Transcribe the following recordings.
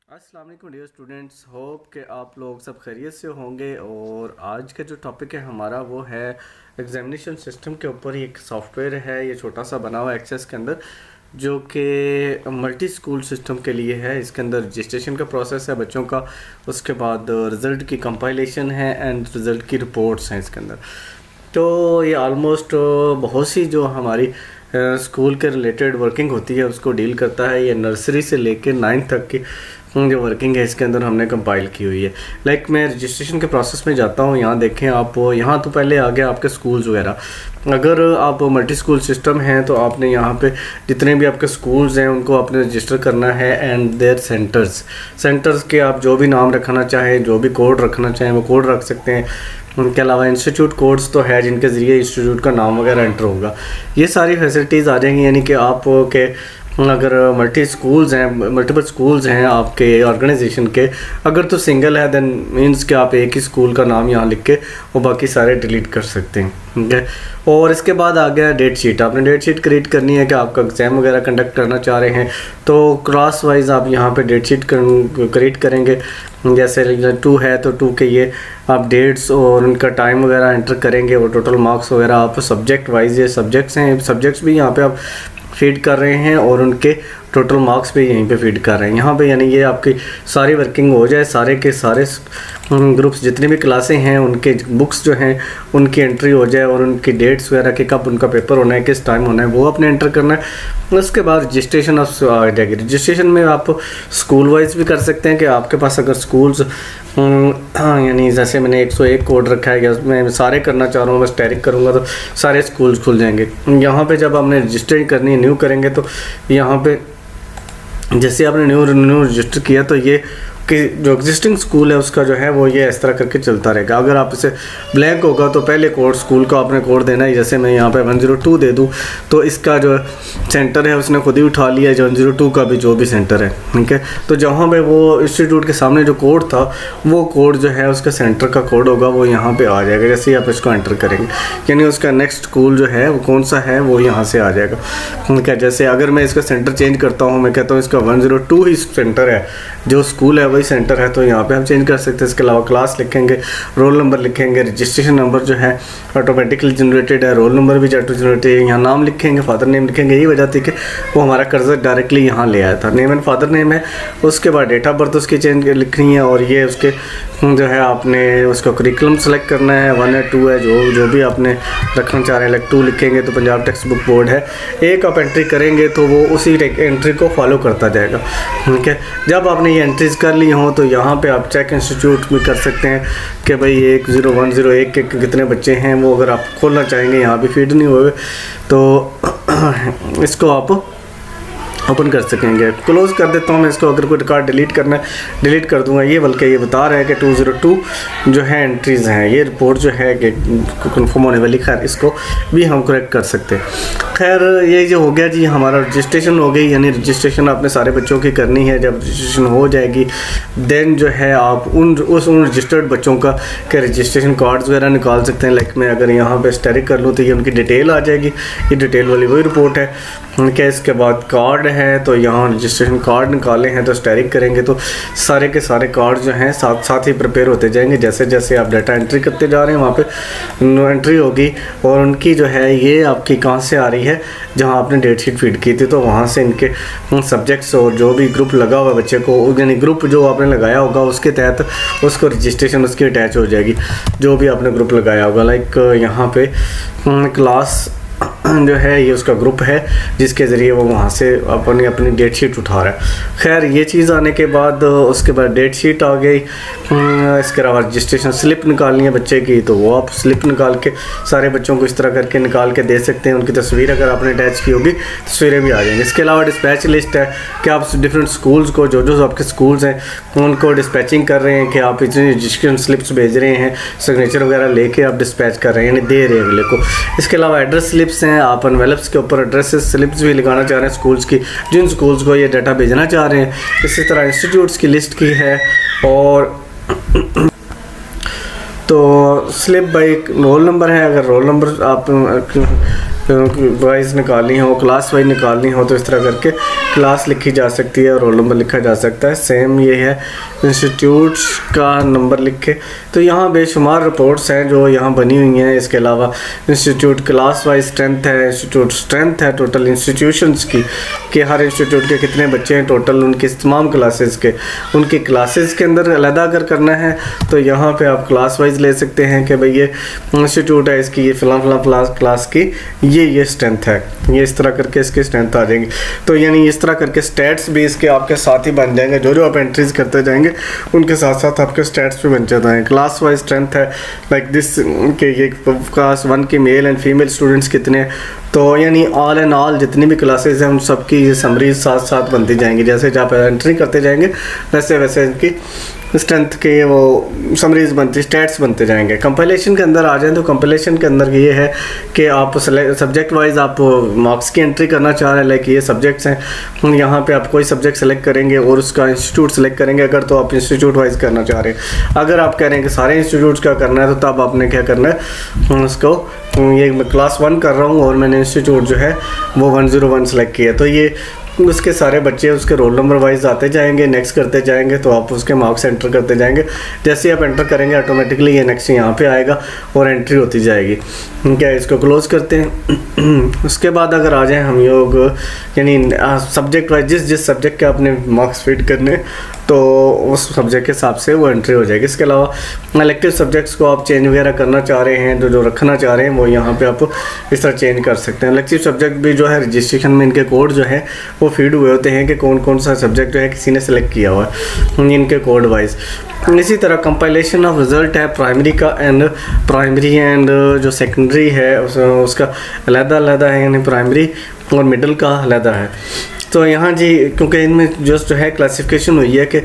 अस्सलाम वालेकुम dear students, hope कि आप लोग सब खैरियत से होंगे। और आज का जो टॉपिक है हमारा वो है एग्जामिनेशन सिस्टम के ऊपर ही एक सॉफ्टवेयर है, ये छोटा सा बना हुआ है एक्सेस के अंदर, जो कि मल्टी स्कूल सिस्टम के लिए है। इसके अंदर रजिस्ट्रेशन का प्रोसेस है बच्चों का, उसके बाद रिज़ल्ट की कंपाइलेशन है एंड रिज़ल्ट की रिपोर्ट्स हैं इसके अंदर। तो ये ऑलमोस्ट बहुत सी जो हमारी स्कूल के रिलेटेड वर्किंग होती है उसको डील करता है। ये नर्सरी से लेकर 9th तक की जो वर्किंग है इसके अंदर हमने कंपाइल की हुई है। मैं रजिस्ट्रेशन के प्रोसेस में जाता हूँ। यहाँ देखें आप, यहाँ तो पहले आ गया आपके स्कूल्स वगैरह। अगर आप मल्टी स्कूल सिस्टम हैं तो आपने यहाँ पे जितने भी आपके स्कूल्स हैं उनको आपने रजिस्टर करना है एंड देयर सेंटर्स के आप जो भी नाम रखना चाहें, जो भी कोड रखना चाहें वो कोड रख सकते हैं। उनके अलावा इंस्टीट्यूट कोड्स तो है जिनके ज़रिए इंस्टीट्यूट का नाम वगैरह एंटर होगा। ये सारी फैसिलिटीज़ आ जाएंगी, यानी कि आप के अगर मल्टीपल स्कूल्स हैं आपके ऑर्गेनाइजेशन के, अगर तो सिंगल है देन मींस कि आप एक ही स्कूल का नाम यहाँ लिख के वो बाकी सारे डिलीट कर सकते हैं, ठीक है। और इसके बाद आ गया डेट शीट। आपने डेट शीट क्रिएट करनी है कि आपका एग्ज़ाम वगैरह कंडक्ट करना चाह रहे हैं, तो क्लास वाइज आप यहाँ पे डेट शीट क्रिएट करेंगे। जैसे 2 है तो 2 के ये आप डेट्स और उनका टाइम वगैरह एंटर करेंगे और टोटल मार्क्स वगैरह आप सब्जेक्ट वाइज, ये सब्जेक्ट्स हैं, सब्जेक्ट्स भी यहाँ पे आप फीड कर रहे हैं और उनके टोटल मार्क्स भी यहीं पे फीड कर रहे हैं यहाँ पे। यानी ये आपकी सारी वर्किंग हो जाए, सारे के सारे ग्रुप्स जितनी भी क्लासें हैं उनके बुक्स जो हैं उनकी एंट्री हो जाए और उनकी डेट्स वगैरह के कब उनका पेपर होना है, किस टाइम होना है, वो आपने एंटर करना है। उसके बाद रजिस्ट्रेशन आ जाएगी। रजिस्ट्रेशन में आप स्कूल वाइज भी कर सकते हैं कि आपके पास अगर स्कूल्स यानी जैसे मैंने 101 कोड रखा है, मैं सारे करना चाह रहा हूँ, बस टैरिक करूँगा तो सारे स्कूल्स खुल जाएंगे। यहाँ पे जब आपने रजिस्टर करनी है, न्यू करेंगे तो यहाँ पे जैसे आपने न्यू रजिस्टर किया तो ये कि जो एग्जिस्टिंग स्कूल है उसका जो है वो ये इस तरह करके चलता रहेगा। अगर आप इसे ब्लैंक होगा तो पहले कोड स्कूल का आपने कोड देना है। जैसे मैं यहाँ पे 102 दे दूँ तो इसका जो सेंटर है उसने खुद ही उठा लिया, जो 102 का भी जो भी सेंटर है, ठीक है। तो जहाँ पे वो इंस्टीट्यूट के सामने जो कोड था वो कोड जो है उसका सेंटर का कोड होगा, वो यहाँ पर आ जाएगा जैसे ही आप इसको एंटर करेंगे। यानी उसका नेक्स्ट स्कूल जो है वो कौन सा है वो यहाँ से आ जाएगा, ठीक है। जैसे अगर मैं इसका सेंटर चेंज करता हूँ, मैं कहता हूँ इसका 102 ही सेंटर है, जो स्कूल है वही सेंटर है, तो यहाँ पे हम चेंज कर सकते हैं। इसके अलावा क्लास लिखेंगे, रोल नंबर लिखेंगे, रजिस्ट्रेशन नंबर जो है ऑटोमेटिकली जनरेटेड है, रोल नंबर भी ऑटो जनरेटेड है। यहाँ नाम लिखेंगे, फादर नेम लिखेंगे। यही वजह थी कि वो हमारा कर्सर डायरेक्टली यहाँ ले आया था। नेम एंड फादर नेम है, उसके बाद डेट ऑफ बर्थ उसकी चेंज लिखनी है और ये उसके जो है आपने उसका करिकुलम सेलेक्ट करना है। 1 है 2 है, जो भी आपने रखना चाह रहे हैं। 2 लिखेंगे तो पंजाब टेक्स्ट बुक बोर्ड है। एक आप एंट्री करेंगे तो वो उसी एंट्री को फॉलो करता जाएगा, ठीक है। जब आपने ये एंट्रीज कर ली हो तो यहाँ पे आप चेक इंस्टीट्यूट में कर सकते हैं कि भाई 10101 के कितने बच्चे हैं। वो अगर आप खोलना चाहेंगे, यहाँ भी फीड नहीं हुए तो इसको आप ओपन कर सकेंगे। क्लोज़ कर देता हूँ मैं इसको। अगर कोई रिकॉर्ड डिलीट करना है डिलीट कर दूंगा। ये बल्कि ये बता रहा है कि 202 जो है एंट्रीज़ हैं, ये रिपोर्ट जो है कि कन्फर्म होने वाली। खैर इसको भी हम करेक्ट कर सकते हैं। खैर ये जो हो गया जी हमारा रजिस्ट्रेशन हो गई, यानी रजिस्ट्रेशन आपने सारे बच्चों की करनी है। जब रजिस्ट्रेशन हो जाएगी देन जो है आप उन रजिस्टर्ड बच्चों का के रजिस्ट्रेशन कार्ड्स वगैरह निकाल सकते हैं। मैं अगर यहाँ पे स्टैरिक कर लूँ तो ये उनकी डिटेल आ जाएगी। ये डिटेल वाली वही रिपोर्ट है, उनके इसके बाद कार्ड है तो यहाँ रजिस्ट्रेशन कार्ड निकाले हैं तो स्टैरिक करेंगे तो सारे के सारे कार्ड जो हैं साथ साथ ही प्रिपेयर होते जाएंगे। जैसे जैसे आप डाटा एंट्री करते जा रहे हैं वहाँ पे एंट्री होगी और उनकी जो है ये आपकी कहाँ से आ रही है, जहाँ आपने डेट शीट फीड की थी तो वहाँ से इनके सब्जेक्ट्स और जो भी ग्रुप लगा हुआ बच्चे को, यानी ग्रुप जो आपने लगाया होगा उसके तहत उसको रजिस्ट्रेशन उसकी अटैच हो जाएगी, जो भी आपने ग्रुप लगाया होगा। यहाँ पे क्लास जो है ये उसका ग्रुप है जिसके ज़रिए वो वहाँ से अपनी डेट शीट उठा रहा है। खैर ये चीज़ आने के बाद उसके बाद डेट शीट आ गई। इसके अलावा रजिस्ट्रेशन स्लिप निकालनी है बच्चे की तो वो आप स्लिप निकाल के सारे बच्चों को इस तरह करके निकाल के दे सकते हैं। उनकी तस्वीर अगर आपने अटैच की होगी तस्वीरें भी आ जाएंगी। इसके अलावा डिस्पैच लिस्ट है कि आप डिफरेंट स्कूल्स को जो आपके स्कूल्स हैं उनको डिस्पैचिंग कर रहे हैं कि आप इतनी रजिस्ट्रेशन स्लिप्स भेज रहे हैं, सिग्नेचर वगैरह लेके आप डिस्पैच कर रहे हैं, यानी दे रहे हैं अगले को। इसके अलावा एड्रेस स्लिप्स हैं, आप एनवेलप्स के ऊपर एड्रेस स्लिप्स भी लगाना चाह रहे हैं स्कूल्स की, जिन स्कूल्स को ये डाटा भेजना चाह रहे हैं। इसी तरह इंस्टीट्यूट्स की लिस्ट की है और तो स्लिप बाई रोल नंबर है। अगर रोल नंबर आप वाइज निकालनी हो, क्लास वाइज निकालनी हो, तो इस तरह करके क्लास लिखी जा सकती है और रोल नंबर लिखा जा सकता है। सेम ये है इंस्टीट्यूट्स का नंबर लिखे। तो यहाँ बेशुमार रिपोर्ट्स हैं जो यहाँ बनी हुई हैं। इसके अलावा इंस्टीट्यूट क्लास वाइज स्ट्रेंथ है, इंस्टीट्यूट स्ट्रेंथ है टोटल इंस्टीट्यूशंस की, कि हर इंस्टीट्यूट के कितने बच्चे हैं टोटल, उनकी तमाम क्लासेस के, उनकी क्लासेस के अंदर अलहदा अगर करना है तो यहाँ पे आप क्लास वाइज ले सकते हैं कि भाई ये इंस्टीट्यूट है, इसकी ये फ़लाँ क्लास की ये स्ट्रेंथ है, ये इस तरह करके इसकी स्ट्रेंथ आ जाएंगी। तो यानी इस तरह करके स्टैट्स भी इसके आपके साथ ही बन जाएंगे, जो आप एंट्रीज करते जाएंगे उनके साथ साथ आपके स्टैट्स भी बन जाते हैं। क्लास वाइज स्ट्रेंथ है लाइक दिस के ये क्लास 1 के मेल एंड फीमेल स्टूडेंट्स कितने, तो यानी ऑल एंड ऑल जितनी भी क्लासेस हैं उन सब की ये समरीज साथ साथ बनती जाएंगी। जैसे जहाँ पर एंट्री करते जाएंगे वैसे वैसे इनकी स्ट्रेंथ के वो समरीज बनती, स्टैट्स बनते जाएंगे। कंपाइलेशन के अंदर आ जाएं तो कंपाइलेशन के अंदर ये है कि आप सब्जेक्ट वाइज आप मार्क्स की एंट्री करना चाह रहे हैं। लाइक ये सब्जेक्ट्स हैं, यहाँ पे आप कोई सब्जेक्ट सेलेक्ट करेंगे और उसका इंस्टीट्यूट सेलेक्ट करेंगे अगर, तो आप इंस्टीट्यूट वाइज करना चाह रहे हैं। अगर आप कह रहे हैं कि सारे इंस्टीट्यूट्स का करना है तो तब आपने क्या करना है, उसको ये मैं क्लास 1 कर रहा हूँ और मैंने इंस्टीट्यूट जो है वो 101 सेलेक्ट किया, तो ये उसके सारे बच्चे उसके रोल नंबर वाइज आते जाएंगे, नेक्स्ट करते जाएंगे, तो आप उसके मार्क्स एंटर करते जाएंगे। जैसे आप एंटर करेंगे ऑटोमेटिकली ये नेक्स्ट यहाँ पे आएगा और एंट्री होती जाएगी। क्या इसको क्लोज करते हैं। उसके बाद अगर आ जाएं हम योग यानी सब्जेक्ट वाइज जिस सब्जेक्ट के आपने मार्क्स फीड करने तो उस सब्जेक्ट के हिसाब से वो एंट्री हो जाएगी। इसके अलावा इलेक्टिव सब्जेक्ट्स को आप चेंज वगैरह करना चाह रहे हैं, जो रखना चाह रहे हैं वो यहाँ पे आप इस तरह चेंज कर सकते हैं। इलेक्टिव सब्जेक्ट भी जो है रजिस्ट्रेशन में इनके कोड जो है वो फीड हुए होते हैं कि कौन कौन सा सब्जेक्ट जो है किसी ने सेलेक्ट किया हुआ है इनके कोड वाइज। इसी तरह कंपाइलेशन ऑफ रिज़ल्ट है प्राइमरी का एंड जो सेकेंडरी है उसका अलग है, यानी प्राइमरी और मिडिल का अलग है। तो यहाँ जी क्योंकि इनमें जो है क्लासिफिकेशन हुई है कि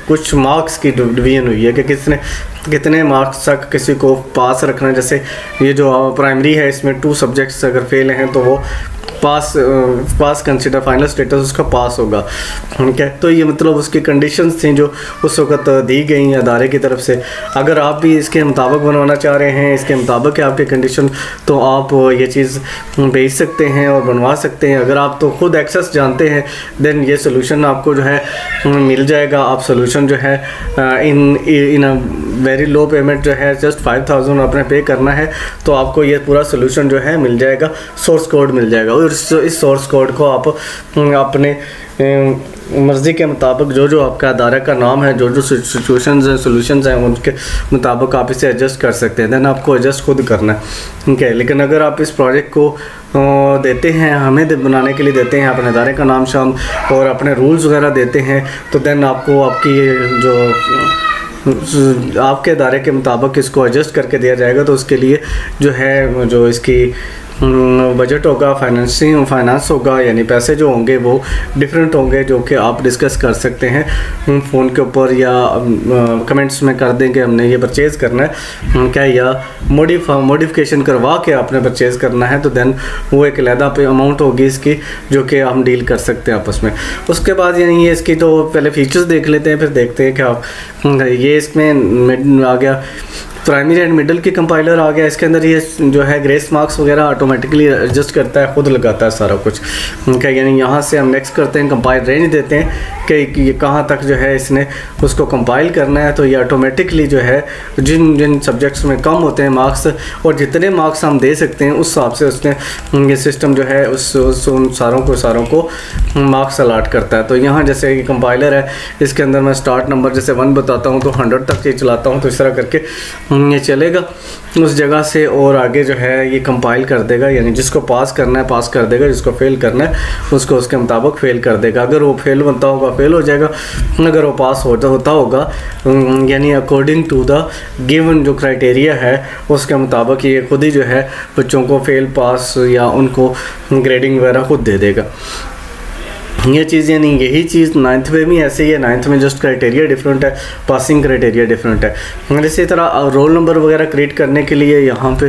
कुछ मार्क्स की डिवीजन हुई है कि कितने मार्क्स तक किसी को पास रखना है। जैसे ये जो प्राइमरी है इसमें 2 सब्जेक्ट्स अगर फेल हैं तो वो पास कंसिडर फाइनल स्टेटस उसका पास होगा। ठीक है, तो ये मतलब उसकी कंडीशंस थी जो उस वक्त दी गई अदारे की तरफ से। अगर आप भी इसके मुताबिक बनवाना चाह रहे हैं, इसके मुताबिक है आपकी कंडीशन, तो आप ये चीज़ भेज सकते हैं और बनवा सकते हैं। अगर आप तो खुद एक्सेस जानते हैं देन ये सोल्यूशन आपको जो है मिल जाएगा। आप सोल्यूशन जो है इन अ वेरी लो पेमेंट जो है जस्ट 5000 आपने पे करना है तो आपको ये पूरा सोल्यूशन जो है मिल जाएगा, सोर्स कोड मिल जाएगा। और इस सोर्स कोड को आप अपने मर्ज़ी के मुताबिक जो आपका अदारा का नाम है, जो सिचुएशंस हैं, सोल्यूशंस हैं, उनके मुताबिक आप इसे एडजस्ट कर सकते हैं। देन आपको एडजस्ट खुद करना है। ठीक है, लेकिन अगर आप इस प्रोजेक्ट को देते हैं, हमें बनाने के लिए देते हैं, अपने अदारे का नाम शाम और अपने रूल्स वगैरह देते हैं, तो देन आपको आपकी जो आपके अदारे के मुताबिक इसको एडजस्ट करके दिया जाएगा। तो उसके लिए जो है जो इसकी बजट होगा, फाइनेंस होगा, यानी पैसे जो होंगे वो डिफरेंट होंगे, जो कि आप डिस्कस कर सकते हैं फ़ोन के ऊपर या कमेंट्स में कर देंगे हमने ये परचेज़ करना है क्या, या मॉडिफिकेशन करवा के आपने परचेज़ करना है, तो देन वो एक अलहदा पे अमाउंट होगी इसकी जो कि हम डील कर सकते हैं आपस में। उसके बाद यानी ये इसकी तो पहले फीचर्स देख लेते हैं, फिर देखते हैं कि आप ये इसमें आ गया प्राइमरी एंड मिडिल की कंपाइलर आ गया। इसके अंदर ये जो है ग्रेस मार्क्स वगैरह ऑटोमेटिकली एडजस्ट करता है, खुद लगाता है सारा कुछ। क्या यानी यहाँ से हम नेक्स्ट करते हैं, कंपाइल रेंज देते हैं कि ये कहाँ तक जो है इसने उसको कंपाइल करना है, तो ये ऑटोमेटिकली जो है जिन सब्जेक्ट्स में कम होते हैं मार्क्स और जितने मार्क्स हम दे सकते हैं उस हिसाब से उसने ये सिस्टम जो है उन सारों को मार्क्स अलाट करता है। तो यहाँ जैसे ये कंपाइलर है, इसके अंदर मैं स्टार्ट नंबर जैसे 1 बताता हूँ तो 100 तक ये चलाता हूँ, तो इस तरह करके ये चलेगा उस जगह से और आगे जो है ये कंपाइल कर देगा, यानी जिसको पास करना है पास कर देगा, जिसको फेल करना है उसको उसके मुताबिक फेल कर देगा। अगर वो फेल बनता होगा फेल हो जाएगा, अगर वो पास होता होगा यानी अकॉर्डिंग टू द गिवन जो क्राइटेरिया है उसके मुताबिक ये खुद ही जो है बच्चों को फेल पास या उनको ग्रेडिंग वगैरह खुद दे देगा। ये चीज़ यानी यही चीज़ 9th में भी ऐसे ही है। 9th में जस्ट क्राइटेरिया डिफरेंट है, पासिंग क्राइटेरिया डिफरेंट है। इसी तरह रोल नंबर वगैरह क्रिएट करने के लिए यहाँ पे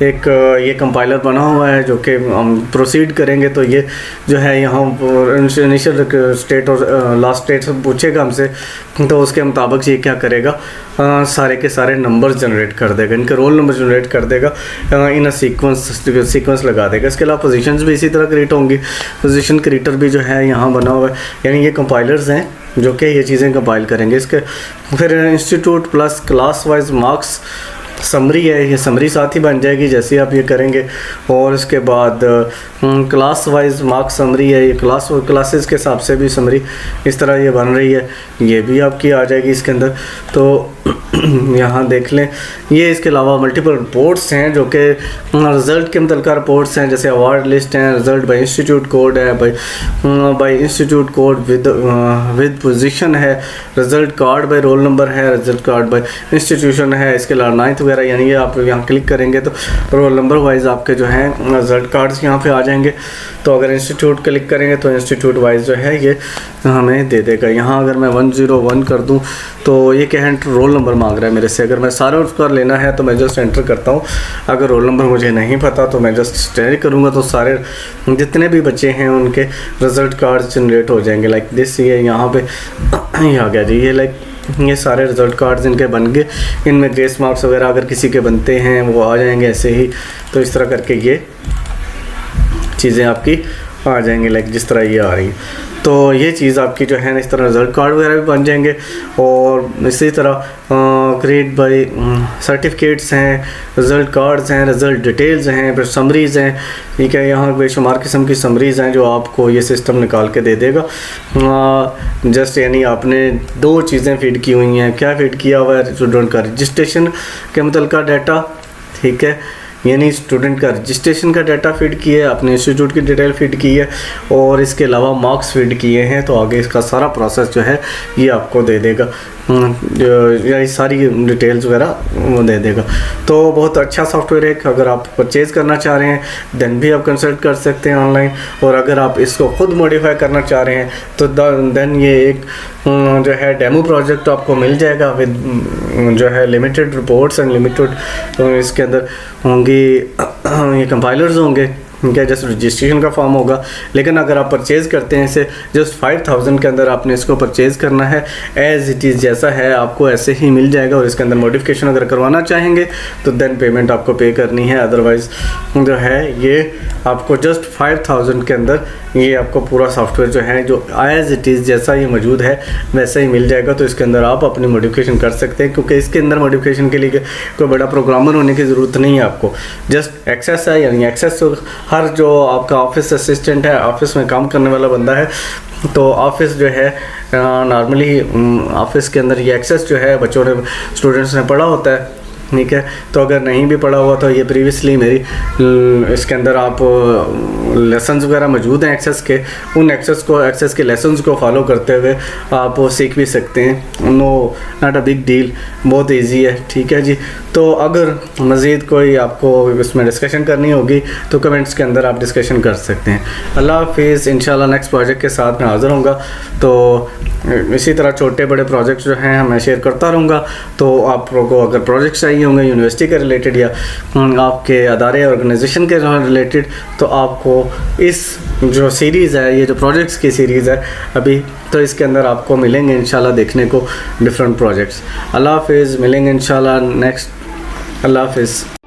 एक ये कंपाइलर बना हुआ है जो कि हम प्रोसीड करेंगे तो ये जो है यहाँ इनिशियल स्टेट और लास्ट स्टेट पूछेगा हमसे, तो उसके मुताबिक ये क्या करेगा सारे के सारे नंबर जनरेट कर देगा, इनके रोल नंबर जनरेट कर देगा, इन सीक्वेंस लगा देगा। इसके अलावा पोजीशंस भी इसी तरह क्रिएट होंगी। पोजीशन क्रिएटर भी जो है यहाँ बना हुआ है, यानी ये कंपाइलर्स हैं जो कि ये चीज़ें कंपाइल करेंगे। इसके फिर institute plus class wise marks summary है, ये समरी साथ ही बन जाएगी जैसे आप ये करेंगे। और इसके बाद क्लास वाइज मार्क्स समरी है, ये क्लासेस के हिसाब से भी समरी इस तरह ये बन रही है, ये भी आपकी आ जाएगी इसके अंदर। तो यहाँ देख लें, ये इसके अलावा मल्टीपल रिपोर्ट्स हैं जो कि रिज़ल्ट के मुतल्लिक़ रिपोर्ट्स हैं, जैसे अवार्ड लिस्ट हैं, रिज़ल्ट बाय इंस्टीट्यूट कोड है, by institute code with position है, result card by roll number है, रिज़ल्ट कार्ड बाय इंस्टीट्यूशन है। इसके अलावा 9th वगैरह, यानी ये आप यहाँ क्लिक करेंगे तो रोल नंबर वाइज आपके जो हैं रिज़ल्ट कार्ड्स यहाँ पे आ जाएंगे। तो अगर इंस्टीट्यूट क्लिक करेंगे तो इंस्टीट्यूट वाइज जो है ये हमें दे देगा। यहाँ अगर मैं 101 कर दूँ तो ये क्या है, रोल नंबर मांग रहा है मेरे से। अगर मैं सारा उसका लेना है तो मैं जस्ट एंटर करता हूँ। अगर रोल नंबर मुझे नहीं पता तो मैं जस्ट स्टेरी करूँगा तो सारे जितने भी बच्चे हैं उनके रिज़ल्ट कार्ड जनरेट हो जाएंगे। लाइक दिस, ये यहाँ पे ये आ गया जी, ये लाइक ये सारे रिज़ल्ट कार्ड्स इनके बन गए। इनमें ग्रेस मार्क्स वगैरह अगर किसी के बनते हैं वो आ जाएंगे ऐसे ही। तो इस तरह करके ये चीज़ें आपकी आ जाएंगी, लाइक जिस तरह ये आ रही है। तो ये चीज़ आपकी जो है इस तरह रिज़ल्ट कार्ड वगैरह भी बन जाएंगे। और इसी तरह क्रिएट बाय सर्टिफिकेट्स हैं, रिज़ल्ट कार्ड्स हैं, रिज़ल्ट डिटेल्स हैं, फिर समरीज़ हैं। ठीक है, यहाँ बेशुमार किस्म की समरीज़ हैं जो आपको ये सिस्टम निकाल के दे देगा। जस्ट यानी आपने 2 चीज़ें फीड की हुई हैं। क्या फीड किया हुआ है? स्टूडेंट का रजिस्ट्रेशन के मुतल्लिक़ डाटा, ठीक है, यानी स्टूडेंट का रजिस्ट्रेशन का डाटा फीड किया है, अपने इंस्टीट्यूट की डिटेल फीड की है, और इसके अलावा मार्क्स फीड किए हैं। तो आगे इसका सारा प्रोसेस जो है ये आपको दे देगा, ये सारी डिटेल्स वगैरह वो दे देगा। तो बहुत अच्छा सॉफ्टवेयर है। अगर आप परचेज़ करना चाह रहे हैं देन भी आप कंसल्ट कर सकते हैं ऑनलाइन, और अगर आप इसको ख़ुद मॉडिफाई करना चाह रहे हैं तो देन ये एक जो है डेमो प्रोजेक्ट आपको मिल जाएगा विद जो है लिमिटेड रिपोर्ट्स एंड लिमिटेड इसके अंदर होंगी ये कंपाइलर्स होंगे, क्या जस्ट रजिस्ट्रेशन का फॉर्म होगा। लेकिन अगर आप परचेज़ करते हैं इसे जस्ट 5000 के अंदर आपने इसको परचेज़ करना है। एज़ इट इज़ जैसा है आपको ऐसे ही मिल जाएगा। और इसके अंदर मॉडिफिकेशन अगर करवाना चाहेंगे तो देन पेमेंट आपको पे करनी है, अदरवाइज़ जो है ये आपको जस्ट 5000 के अंदर ये आपको पूरा सॉफ्टवेयर जो है जो एज़ इट इज़ जैसा ये मौजूद है वैसा ही मिल जाएगा। तो इसके अंदर आप अपनी मॉडिफिकेशन कर सकते हैं, क्योंकि इसके अंदर मॉडिफिकेशन के लिए कोई बड़ा प्रोग्रामर होने की ज़रूरत नहीं है आपको। जस्ट एक्सेस है, यानी एक्सेस हर जो आपका ऑफिस असिस्टेंट है, ऑफिस में काम करने वाला बंदा है, तो ऑफिस जो है नॉर्मली ऑफिस के अंदर ये एक्सेस जो है बच्चों ने स्टूडेंट्स ने पढ़ा होता है, ठीक है। तो अगर नहीं भी पढ़ा हुआ तो ये प्रीवियसली मेरी इसके अंदर आप लेसन्स वगैरह मौजूद हैं एक्सेस के, उन एक्सेस के लेसन्स को फॉलो करते हुए आप वो सीख भी सकते हैं। नॉट अ बिग डील, बहुत इजी है, ठीक है जी। तो अगर मज़ीद कोई आपको इसमें डिस्कशन करनी होगी तो कमेंट्स के अंदर आप डिस्कशन कर सकते हैं। अल्लाह हाफिज़। इंशाल्लाह नेक्स्ट प्रोजेक्ट के साथ मैं हाज़िर होऊंगा। तो इसी तरह छोटे बड़े प्रोजेक्ट्स जो हैं मैं शेयर करता रहूँगा। तो आप लोगों को अगर प्रोजेक्ट्स चाहिए होंगे यूनिवर्सिटी के रिलेटेड या आपके अदारे ऑर्गेनाइजेशन के रिलेटेड, तो आपको इस जो सीरीज़ है, ये जो प्रोजेक्ट्स की सीरीज़ है अभी, तो इसके अंदर आपको मिलेंगे इंशाल्लाह देखने को डिफरेंट प्रोजेक्ट्स। अल्लाह हाफिज़। मिलेंगे इंशाल्लाह नेक्स्ट। अल्लाह हाफिज़।